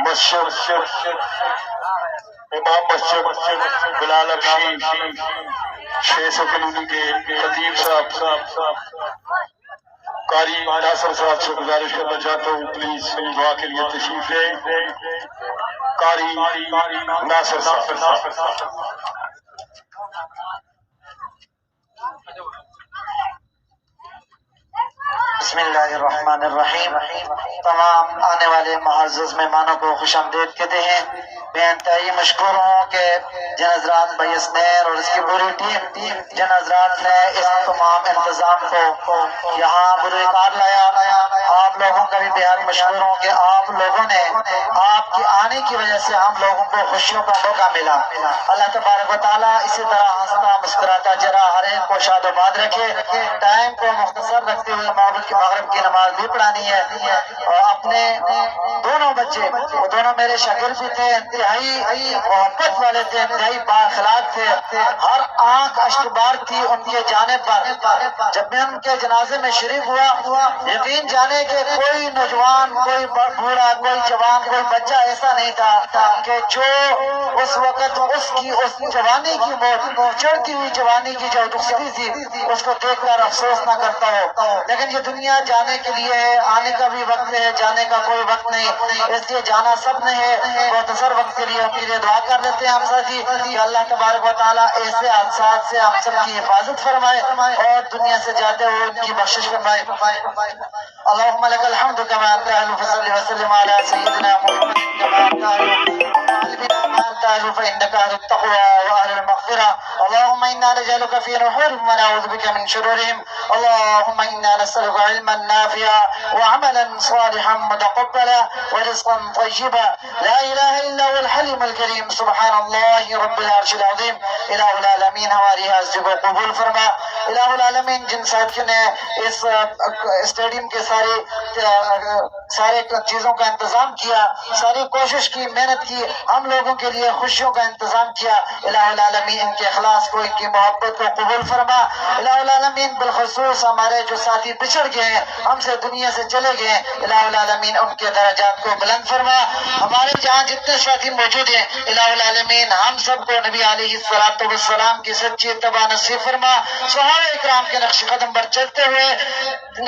مسجد امام مسجد بلال ابشی 600 کلونی کے خطیب صاحب قاری ناصر صاحب سے گزارش کرنا چاہتا ہوں پلیز دعا کے لیے تشریف لیں. قاری ناصر صاحب. بسم اللہ الرحمن الرحیم. تمام آنے والے معزز مہمانوں کو خوش آمدید کہتے ہیں. میں انتہائی مشکور ہوں کہ جن حضرات بھائی اسنیر اور اس کی پوری ٹیم جن حضرات نے اس تمام انتظام کو یہاں بروئے کار لایا. آپ لوگوں کا بھی بہت مشکور ہوں کہ آپ لوگوں نے آپ کی آنے کی وجہ سے ہم لوگوں کو خوشیوں کا موقع ملا. اللہ تبارک و تعالیٰ اسی طرح ہنستا مسکراتا جرا ہر ایک کو شاد و باد رکھے. ٹائم کو مختصر رکھتے ہوئے مغرب کی نماز بھی پڑھانی ہے. اور اپنے دونوں بچے وہ دونوں میرے شاگرد بھی تھے, انتہائی محبت والے تھے, انتہائی بااخلاق تھے. ہر آنکھ اشکبار تھی ان کے جانے پر. جب میں ان کے جنازے میں شریک ہوا یقین جانے کہ کوئی نوجوان, کوئی بوڑھا, کوئی جوان, کوئی بچہ ایسا نہیں تھا کہ جو اس وقت اس جوانی کی موت, چڑھتی ہوئی جوانی کی جو رخصتی تھی اس کو دیکھ کر افسوس نہ کرتا ہو. لیکن یہ دنیا جانے کے لیے ہے, آنے کا بھی وقت ہے, جانے کا کوئی وقت نہیں. اس لیے جانا سب نے ہے. مختصر وقت کے لیے ہم لیے دعا کر لیتے ہیں ہم ساتھی کہ اللہ تبارک و تعالیٰ ایسے حادثات سے ہم سب کی حفاظت فرمائے اور دنیا سے جاتے ہوئے ان کی بخشش فرمائے. اللہم لک الحمد کما انت اہل فصلی وسلم علی سیدنا محمد کما انت اہل فإنک اہل التقوى وأهل المغفرة. اللهم إنا نجعلك في نحورهم ونعوذ بك من شرورهم. اللهم إنا نسألك علما نافعا وعملا صالحا متقبلا ورزقا طيبا. لا إله إلا هو الحليم الكريم. سبحان الله رب العرش العظيم. الہ العالمین ہماری حاضری کو قبول فرما. الہ العالمین جن ساتھیوں نے اس اسٹیڈیم کے سارے چیزوں کا انتظام کیا, ساری کوشش کی, محنت کی, ہم لوگوں کے لیے خوشیوں کا انتظام کیا, الہ العالمین ان کے اخلاص کو, ان کی محبت کو قبول فرما. الہ العالمین بالخصوص ہمارے جو ساتھی بچھڑ گئے ہیں, ہم سے دنیا سے چلے گئے ہیں, الہ العالمین ان کے درجات کو بلند فرما. ہمارے جہاں جتنے ساتھی موجود ہیں الہ العالمین ہم سب کو نبی علیہ السلام کی سچی اتباع نصیب فرما. صحابہ اکرام کے نقش قدم پر چلتے ہوئے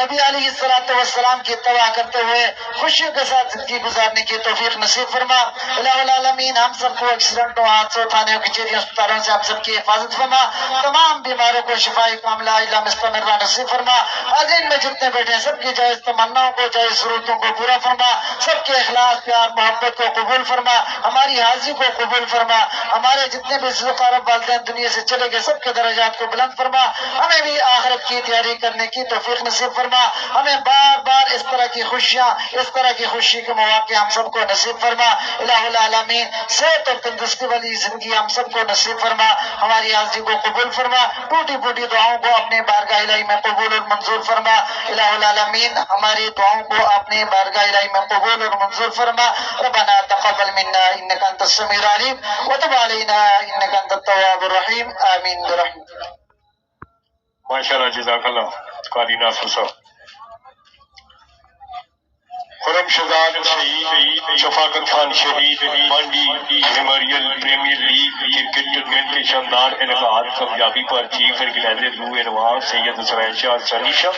نبی علیہ السلام کی اتباع کرتے ہوئے خوشیوں کے ساتھ زندگی گزارنے کی توفیق نصیب فرما. الہ العالمین ہم سب کو ایکسیڈنٹوں, حادثوں, تھانوں, کچہریوں, اسپتالوں سے ہم سب کی حفاظت فرما. تمام بیماروں کو شفاء کاملہ عاجلہ مستمرہ نصیب فرما. حاضرین میں جتنے بیٹھے ہیں سب کی جائز تمناؤں کو, جائز ضرورتوں کو پورا فرما. سب کے اخلاص, پیار, محبت کو قبول فرما. ہماری حاضری کو قبول فرما. ہمارے جتنے بھی ذوالقرب والدین دنیا سے چلے گئے سب کے درجات کو بلند فرما. ہمیں بھی آخرت کی تیاری کرنے کی توفیق نصیب فرما. ہمیں بار بار اس طرح کی خوشیاں, اس طرح کی خوشی کے مواقع ہم سب کو نصیب فرما. الہ العالمین صحت اور تندرستی والی زندگی ہم سب کو نصیب فرما. ہماری حاضری کو قبول فرما. ٹوٹی پھوٹی دعاؤں کو اپنے بارگاہ الہی میں قبول اور منظور فرما. الہ العالمین ہماری دعاؤں کو اپنے بارگاہ الہی میں قبول اور منظور فرما. ربنا تقبل منا انک انت السمیع العلیم وتب علینا انک انت التواب الرحیم. آمین برحمتک. ماشاءاللہ, جزاک اللہ قاری ناصر صاحب. خرم شہزاد شہید, شفاقت خان شہید, Mandi memorial premier league cricket tournament کے شاندار انعقاد. کامیابی پر چیف آرگنائزر روح انوار سید حسین شاہ سنی شاہ